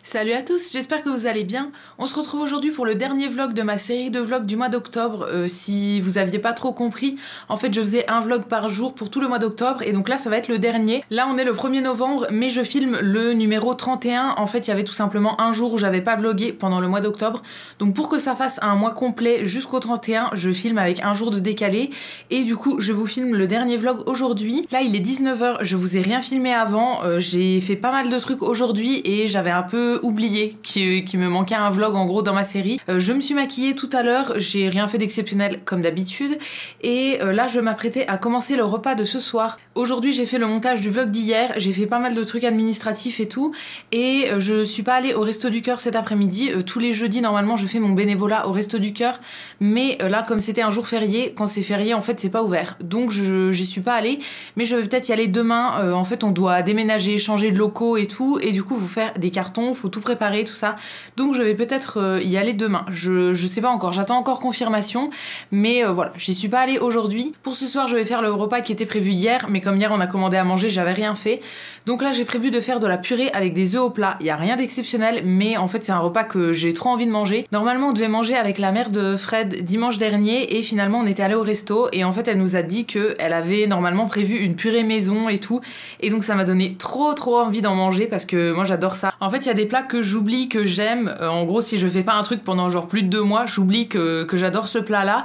Salut à tous, j'espère que vous allez bien. On se retrouve aujourd'hui pour le dernier vlog de ma série de vlogs du mois d'octobre. Si vous aviez pas trop compris, en fait je faisais un vlog par jour pour tout le mois d'octobre et donc là ça va être le dernier. Là on est le 1er novembre mais je filme le numéro 31. En fait il y avait tout simplement un jour où j'avais pas vlogué pendant le mois d'octobre. Donc pour que ça fasse un mois complet jusqu'au 31, je filme avec un jour de décalé et du coup je vous filme le dernier vlog aujourd'hui. Là il est 19h, je vous ai rien filmé avant, j'ai fait pas mal de trucs aujourd'hui et j'avais un peu oublié qu'il me manquait un vlog en gros dans ma série. Je me suis maquillée tout à l'heure, j'ai rien fait d'exceptionnel comme d'habitude et là je m'apprêtais à commencer le repas de ce soir. Aujourd'hui j'ai fait le montage du vlog d'hier, j'ai fait pas mal de trucs administratifs et tout et je suis pas allée au Resto du Cœur cet après-midi. Tous les jeudis normalement je fais mon bénévolat au Resto du Cœur mais là comme c'était un jour férié, quand c'est férié en fait c'est pas ouvert donc j'y suis pas allée mais je vais peut-être y aller demain. En fait on doit déménager, changer de locaux et tout et du coup faut faire des cartons, faut tout préparer tout ça donc je vais peut-être y aller demain. Je sais pas encore, j'attends encore confirmation mais voilà, j'y suis pas allée aujourd'hui. Pour ce soir je vais faire le repas qui était prévu hier mais comme hier on a commandé à manger j'avais rien fait donc là j'ai prévu de faire de la purée avec des œufs au plat. Il y a rien d'exceptionnel mais en fait c'est un repas que j'ai trop envie de manger. Normalement on devait manger avec la mère de Fred dimanche dernier et finalement on était allé au resto et en fait elle nous a dit qu'elle avait normalement prévu une purée maison et tout et donc ça m'a donné trop envie d'en manger parce que moi j'adore ça. En fait il y a des plats que j'oublie que j'aime, en gros si je fais pas un truc pendant genre plus de 2 mois j'oublie que j'adore ce plat là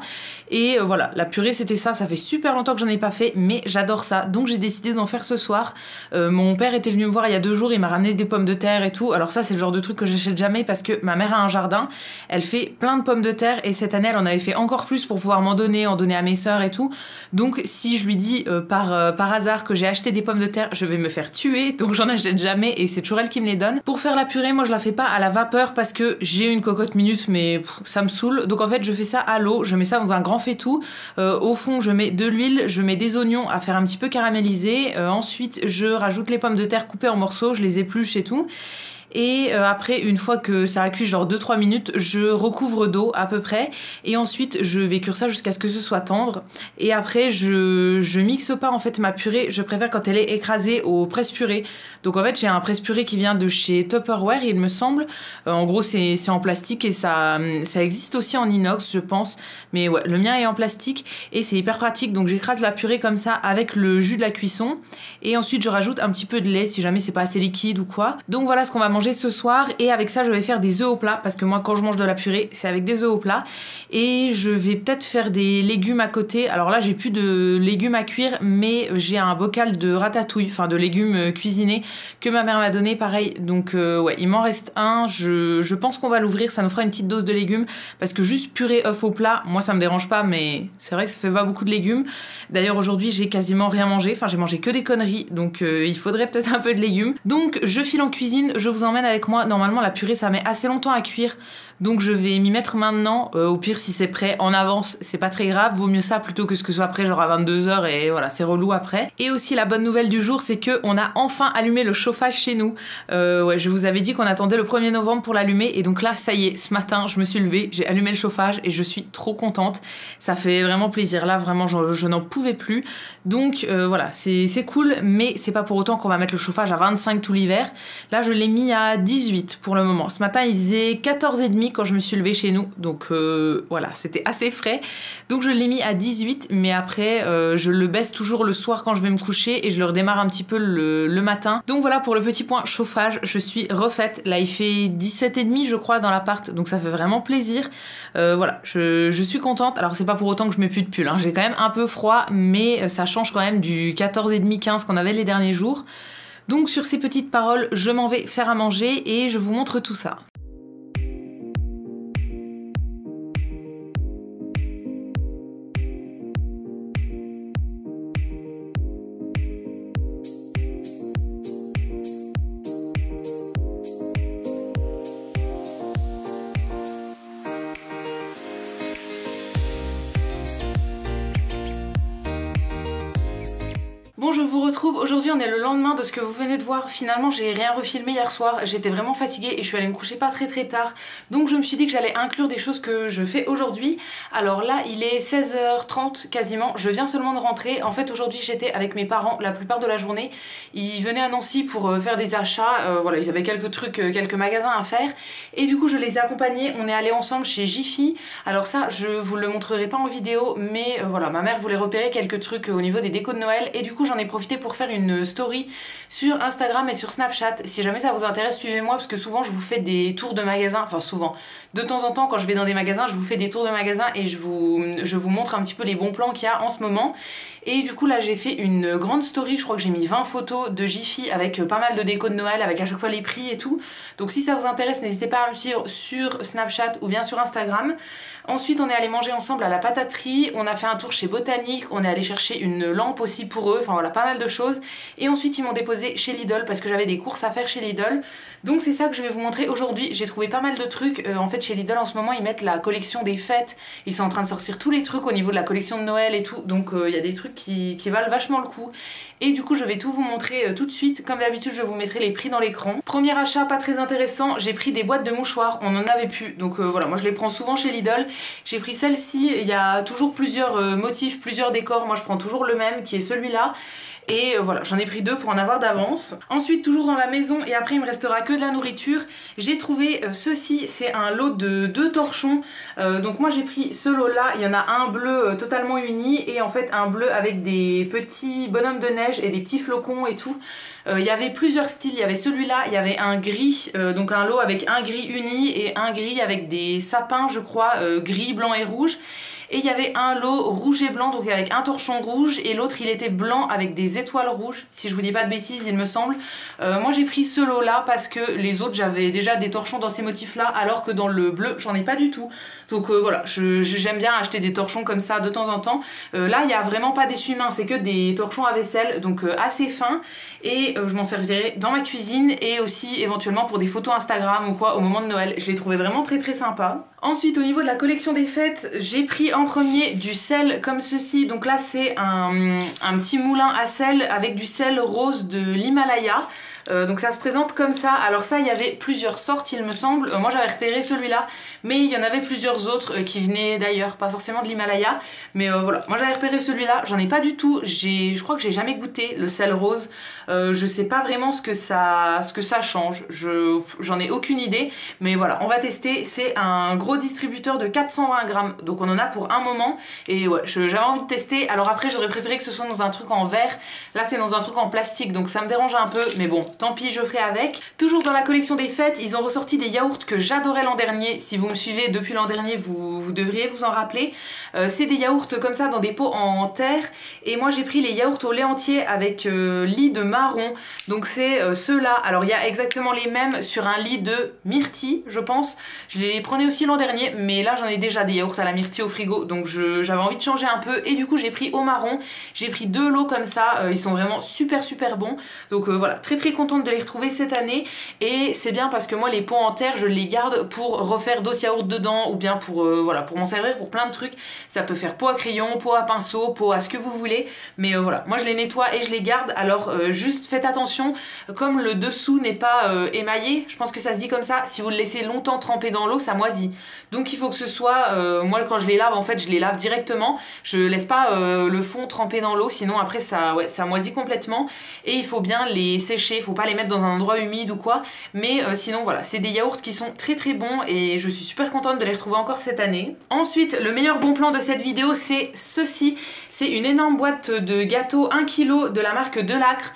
et voilà, la purée c'était ça fait super longtemps que j'en ai pas fait mais j'adore ça donc j'ai décidé d'en faire ce soir. Mon père était venu me voir il y a 2 jours, il m'a ramené des pommes de terre et tout. Alors ça c'est le genre de truc que j'achète jamais parce que ma mère a un jardin, elle fait plein de pommes de terre et cette année elle en avait fait encore plus pour pouvoir en donner à mes sœurs et tout. Donc si je lui dis par hasard que j'ai acheté des pommes de terre, je vais me faire tuer donc j'en achète jamais et c'est toujours elle qui me les donne. Pour faire la purée, moi je la fais pas à la vapeur parce que j'ai une cocotte minute mais ça me saoule. Donc en fait je fais ça à l'eau, je mets ça dans un grand faitout. Au fond je mets de l'huile, je mets des oignons à faire un petit peu caraméliser. Ensuite je rajoute les pommes de terre coupées en morceaux, je les épluche et tout. Et après une fois que ça a cuit genre 2-3 minutes je recouvre d'eau à peu près et ensuite je vais cuire ça jusqu'à ce que ce soit tendre et après je mixe pas en fait ma purée, je préfère quand elle est écrasée au presse-purée. Donc en fait j'ai un presse-purée qui vient de chez Tupperware il me semble. En gros c'est en plastique et ça existe aussi en inox je pense mais ouais le mien est en plastique et c'est hyper pratique donc j'écrase la purée comme ça avec le jus de la cuisson et ensuite je rajoute un petit peu de lait si jamais c'est pas assez liquide ou quoi. Donc voilà ce qu'on va manger ce soir et avec ça je vais faire des œufs au plat parce que moi quand je mange de la purée c'est avec des œufs au plat et je vais peut-être faire des légumes à côté. Alors là j'ai plus de légumes à cuire mais j'ai un bocal de ratatouille, enfin de légumes cuisinés que ma mère m'a donné pareil donc ouais il m'en reste un, je pense qu'on va l'ouvrir, ça nous fera une petite dose de légumes parce que juste purée œufs au plat moi ça me dérange pas mais c'est vrai que ça fait pas beaucoup de légumes. D'ailleurs aujourd'hui j'ai quasiment rien mangé, enfin j'ai mangé que des conneries donc il faudrait peut-être un peu de légumes. Donc je file en cuisine, je vous emmène avec moi. Normalement la purée ça met assez longtemps à cuire donc je vais m'y mettre maintenant. Au pire si c'est prêt en avance c'est pas très grave, vaut mieux ça plutôt que ce que ce soit prêt genre à 22h et voilà c'est relou après. Et aussi la bonne nouvelle du jour c'est que on a enfin allumé le chauffage chez nous. Ouais je vous avais dit qu'on attendait le 1er novembre pour l'allumer et donc là ça y est ce matin je me suis levée, j'ai allumé le chauffage et je suis trop contente. Ça fait vraiment plaisir là, vraiment je n'en pouvais plus donc voilà c'est cool mais c'est pas pour autant qu'on va mettre le chauffage à 25 tout l'hiver. Là je l'ai mis à 18 pour le moment. Ce matin il faisait 14,5 quand je me suis levée chez nous donc voilà c'était assez frais donc je l'ai mis à 18 mais après je le baisse toujours le soir quand je vais me coucher et je le redémarre un petit peu le matin. Donc voilà pour le petit point chauffage, je suis refaite. Là il fait 17,5 je crois dans l'appart donc ça fait vraiment plaisir. Voilà je suis contente. Alors c'est pas pour autant que je mets plus de pull hein. J'ai quand même un peu froid mais ça change quand même du 14,5-15 qu'on avait les derniers jours. Donc sur ces petites paroles, je m'en vais faire à manger et je vous montre tout ça. Bon, je vous retrouve retrouve aujourd'hui, on est le lendemain de ce que vous venez de voir. Finalement j'ai rien refilmé hier soir, j'étais vraiment fatiguée et je suis allée me coucher pas très tard. Donc je me suis dit que j'allais inclure des choses que je fais aujourd'hui. Alors là il est 16h30 quasiment, je viens seulement de rentrer. En fait aujourd'hui j'étais avec mes parents la plupart de la journée. Ils venaient à Nancy pour faire des achats, voilà, ils avaient quelques trucs, quelques magasins à faire. Et du coup je les ai accompagnés, on est allés ensemble chez Jiffy. Alors ça je vous le montrerai pas en vidéo, mais voilà, ma mère voulait repérer quelques trucs au niveau des décos de Noël et du coup j'en ai profité pour faire une story sur Instagram et sur Snapchat. Si jamais ça vous intéresse, suivez-moi parce que souvent je vous fais des tours de magasins, enfin souvent, de temps en temps quand je vais dans des magasins, je vous fais des tours de magasins et je vous montre un petit peu les bons plans qu'il y a en ce moment. Et du coup là j'ai fait une grande story, je crois que j'ai mis 20 photos de Jiffy avec pas mal de déco de Noël, avec à chaque fois les prix et tout. Donc si ça vous intéresse, n'hésitez pas à me suivre sur Snapchat ou bien sur Instagram. Ensuite on est allé manger ensemble à la pataterie, on a fait un tour chez Botanique, on est allé chercher une lampe aussi pour eux, enfin voilà, pas mal de choses. Et ensuite ils m'ont déposé chez Lidl parce que j'avais des courses à faire chez Lidl. Donc c'est ça que je vais vous montrer aujourd'hui. J'ai trouvé pas mal de trucs, en fait chez Lidl en ce moment ils mettent la collection des fêtes. Ils sont en train de sortir tous les trucs au niveau de la collection de Noël et tout, donc il y a des trucs qui valent vachement le coup. Et du coup je vais tout vous montrer tout de suite. Comme d'habitude je vous mettrai les prix dans l'écran. Premier achat pas très intéressant, j'ai pris des boîtes de mouchoirs, on en avait plus. Donc voilà, moi je les prends souvent chez Lidl. J'ai pris celle-ci, il y a toujours plusieurs motifs, plusieurs décors. Moi je prends toujours le même qui est celui-là. Et voilà, j'en ai pris deux pour en avoir d'avance. Ensuite, toujours dans la maison, et après il me restera que de la nourriture, j'ai trouvé ceci, c'est un lot de 2 torchons. Donc moi j'ai pris ce lot-là, il y en a un bleu totalement uni, et en fait un bleu avec des petits bonhommes de neige et des petits flocons et tout. Il y avait plusieurs styles, il y avait celui-là, il y avait un gris, donc un lot avec un gris uni et un gris avec des sapins je crois, gris, blanc et rouge. Et il y avait un lot rouge et blanc, donc avec un torchon rouge, et l'autre il était blanc avec des étoiles rouges, si je vous dis pas de bêtises il me semble. Moi j'ai pris ce lot là parce que les autres j'avais déjà des torchons dans ces motifs là, alors que dans le bleu j'en ai pas du tout. Donc voilà, j'aime bien acheter des torchons comme ça de temps en temps. Là il n'y a vraiment pas d'essuie-main, c'est que des torchons à vaisselle, donc assez fins. Et je m'en servirai dans ma cuisine et aussi éventuellement pour des photos Instagram ou quoi au moment de Noël. Je l'ai trouvé vraiment très sympa. Ensuite au niveau de la collection des fêtes, j'ai pris en premier du sel comme ceci. Donc là c'est un petit moulin à sel avec du sel rose de l'Himalaya. Donc ça se présente comme ça. Alors ça il y avait plusieurs sortes il me semble, moi j'avais repéré celui-là, mais il y en avait plusieurs autres qui venaient d'ailleurs, pas forcément de l'Himalaya, mais voilà, moi j'avais repéré celui-là, j'en ai pas du tout, je crois que j'ai jamais goûté le sel rose. Je sais pas vraiment ce que ça change, j'en ai aucune idée, mais voilà, on va tester. C'est un gros distributeur de 420 grammes, donc on en a pour un moment, et ouais, j'avais envie de tester. Alors après j'aurais préféré que ce soit dans un truc en verre, là c'est dans un truc en plastique, donc ça me dérange un peu, mais bon, tant pis, je ferai avec. Toujours dans la collection des fêtes, ils ont ressorti des yaourts que j'adorais l'an dernier. Si vous me suivez depuis l'an dernier, vous devriez vous en rappeler. C'est des yaourts comme ça dans des pots en terre. Et moi j'ai pris les yaourts au lait entier avec lit de marron. Donc c'est ceux-là. Alors il y a exactement les mêmes sur un lit de myrtille, je pense. Je les prenais aussi l'an dernier, mais là j'en ai déjà des yaourts à la myrtille au frigo. Donc j'avais envie de changer un peu. Et du coup j'ai pris au marron. J'ai pris 2 lots comme ça. Ils sont vraiment super bons. Donc voilà, très contente de les retrouver cette année. Et c'est bien parce que moi les pots en terre je les garde pour refaire d'autres yaourts dedans, ou bien pour voilà, pour m'en servir pour plein de trucs. Ça peut faire pot à crayon, pot à pinceau, pot à ce que vous voulez, mais voilà, moi je les nettoie et je les garde. Alors juste faites attention, comme le dessous n'est pas émaillé, je pense que ça se dit comme ça, si vous le laissez longtemps tremper dans l'eau ça moisit. Donc il faut que ce soit, moi quand je les lave en fait je les lave directement, je laisse pas le fond tremper dans l'eau, sinon après ça moisit complètement. Et il faut bien les sécher, il faut pas les mettre dans un endroit humide ou quoi, mais sinon voilà, c'est des yaourts qui sont très bons et je suis super contente de les retrouver encore cette année. Ensuite le meilleur bon plan de cette vidéo c'est ceci, c'est une énorme boîte de gâteaux 1 kg de la marque Delacre.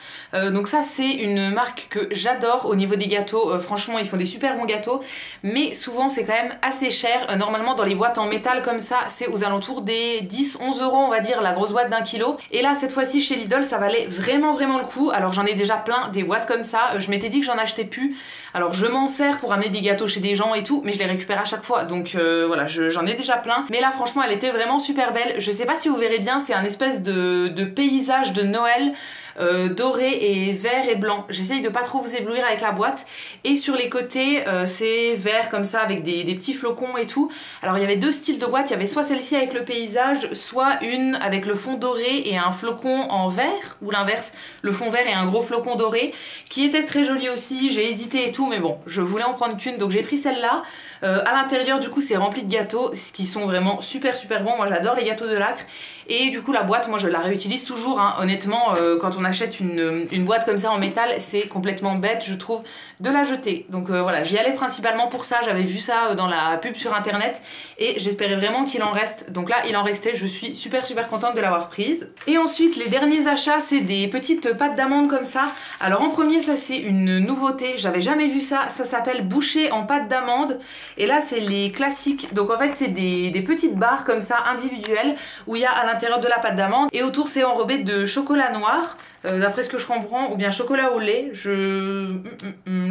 Donc ça c'est une marque que j'adore au niveau des gâteaux, franchement ils font des super bons gâteaux, mais souvent c'est quand même assez cher. Normalement dans les boîtes en métal comme ça c'est aux alentours des 10-11 € on va dire, la grosse boîte d'1 kg. Et là cette fois-ci chez Lidl ça valait vraiment le coup. Alors j'en ai déjà plein des boîtes comme ça, je m'étais dit que j'en achetais plus. Alors je m'en sers pour amener des gâteaux chez des gens et tout, mais je les récupère à chaque fois, donc voilà, j'en ai déjà plein. Mais là franchement elle était vraiment super belle, je sais pas si vous verrez bien, c'est un espèce de paysage de Noël doré et vert et blanc. J'essaye de pas trop vous éblouir avec la boîte. Et sur les côtés, c'est vert comme ça avec des petits flocons et tout. Alors il y avait deux styles de boîte, il y avait soit celle-ci avec le paysage, soit une avec le fond doré et un flocon en vert, ou l'inverse, le fond vert et un gros flocon doré, qui était très joli aussi. J'ai hésité et tout, mais bon, je voulais en prendre qu'une, donc j'ai pris celle-là. À l'intérieur du coup c'est rempli de gâteaux qui sont vraiment super bons, moi j'adore les gâteaux de Lacre. Et du coup la boîte, moi je la réutilise toujours hein. Honnêtement quand on achète une boîte comme ça en métal, c'est complètement bête je trouve de la jeter. Donc voilà, j'y allais principalement pour ça, j'avais vu ça dans la pub sur internet et j'espérais vraiment qu'il en reste. Donc là il en restait, je suis super contente de l'avoir prise. Et ensuite les derniers achats, c'est des petites pâtes d'amande comme ça. Alors en premier, ça c'est une nouveauté, j'avais jamais vu ça, ça s'appelle boucher en pâte d'amande. Et là c'est les classiques, donc en fait c'est des petites barres comme ça individuelles où il y a à l'intérieur de la pâte d'amande et autour c'est enrobé de chocolat noir, d'après ce que je comprends, ou bien chocolat au lait, je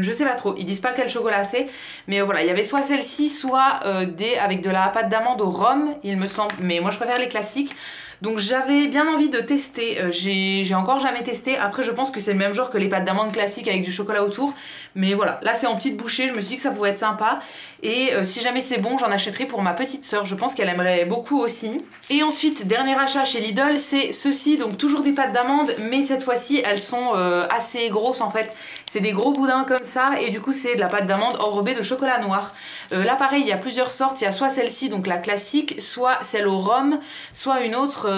sais pas trop, ils disent pas quel chocolat c'est, mais voilà, il y avait soit celle-ci, soit avec de la pâte d'amande au rhum, il me semble, mais moi je préfère les classiques. Donc j'avais bien envie de tester, j'ai encore jamais testé, après je pense que c'est le même genre que les pâtes d'amande classiques avec du chocolat autour, mais voilà, là c'est en petite bouchée, je me suis dit que ça pouvait être sympa, et si jamais c'est bon, j'en achèterai pour ma petite sœur, je pense qu'elle aimerait beaucoup aussi. Et ensuite, dernier achat chez Lidl, c'est ceci, donc toujours des pâtes d'amande, mais cette fois-ci elles sont assez grosses en fait. C'est des gros boudins comme ça et du coup c'est de la pâte d'amande enrobée de chocolat noir. Là pareil, il y a plusieurs sortes, il y a soit celle-ci, donc la classique, soit celle au rhum, soit une autre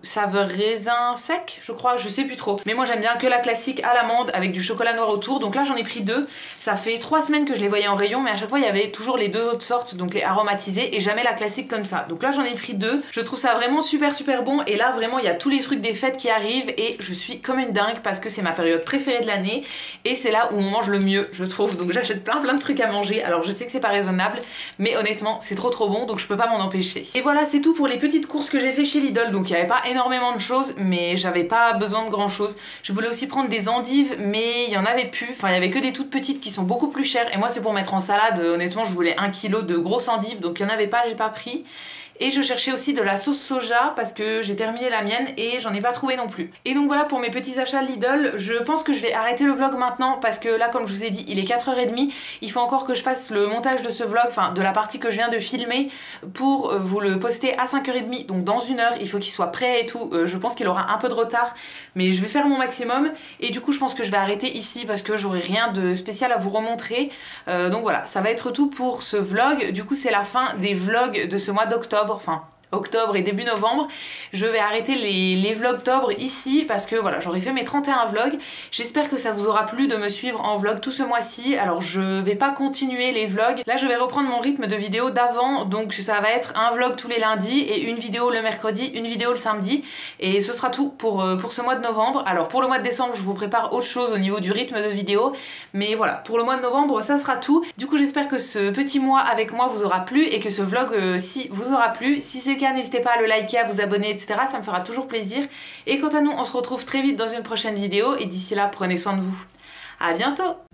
saveur raisin sec, je crois, je sais plus trop. Mais moi j'aime bien que la classique à l'amande avec du chocolat noir autour, donc là j'en ai pris deux. Ça fait 3 semaines que je les voyais en rayon, mais à chaque fois il y avait toujours les deux autres sortes, donc les aromatisés et jamais la classique comme ça. Donc là j'en ai pris deux, je trouve ça vraiment super bon et là vraiment il y a tous les trucs des fêtes qui arrivent et je suis comme une dingue parce que c'est ma période préférée de l'année et c'est là où on mange le mieux je trouve, donc j'achète plein de trucs à manger. Alors je sais que c'est pas raisonnable mais honnêtement c'est trop bon donc je peux pas m'en empêcher. Et voilà, c'est tout pour les petites courses que j'ai fait chez Lidl, donc il n'y avait pas énormément de choses mais j'avais pas besoin de grand chose. Je voulais aussi prendre des endives mais il y en avait plus, enfin il y avait que des toutes petites qui sont beaucoup plus chères et moi c'est pour mettre en salade, honnêtement je voulais 1 kg de grosses endives donc il y en avait pas, j'ai pas pris. Et je cherchais aussi de la sauce soja parce que j'ai terminé la mienne et j'en ai pas trouvé non plus. Et donc voilà pour mes petits achats Lidl. Je pense que je vais arrêter le vlog maintenant parce que là comme je vous ai dit il est 4h30. Il faut encore que je fasse le montage de ce vlog, enfin de la partie que je viens de filmer pour vous le poster à 5h30. Donc dans 1 heure il faut qu'il soit prêt et tout. Je pense qu'il aura un peu de retard mais je vais faire mon maximum. Et du coup je pense que je vais arrêter ici parce que j'aurai rien de spécial à vous remontrer. Donc voilà, ça va être tout pour ce vlog. Du coup c'est la fin des vlogs de ce mois d'octobre. Enfin octobre et début novembre. Je vais arrêter les vlogtobre ici parce que voilà, j'aurais fait mes 31 vlogs. J'espère que ça vous aura plu de me suivre en vlog tout ce mois-ci. Alors je vais pas continuer les vlogs. Là je vais reprendre mon rythme de vidéo d'avant, donc ça va être un vlog tous les lundis et une vidéo le mercredi, une vidéo le samedi et ce sera tout pour ce mois de novembre. Alors pour le mois de décembre je vous prépare autre chose au niveau du rythme de vidéo, mais voilà, pour le mois de novembre ça sera tout. Du coup j'espère que ce petit mois avec moi vous aura plu et que ce vlog si vous aura plu. Si c'est n'hésitez pas à le liker, à vous abonner, etc. Ça me fera toujours plaisir. Et quant à nous, on se retrouve très vite dans une prochaine vidéo. Et d'ici là, prenez soin de vous. À bientôt!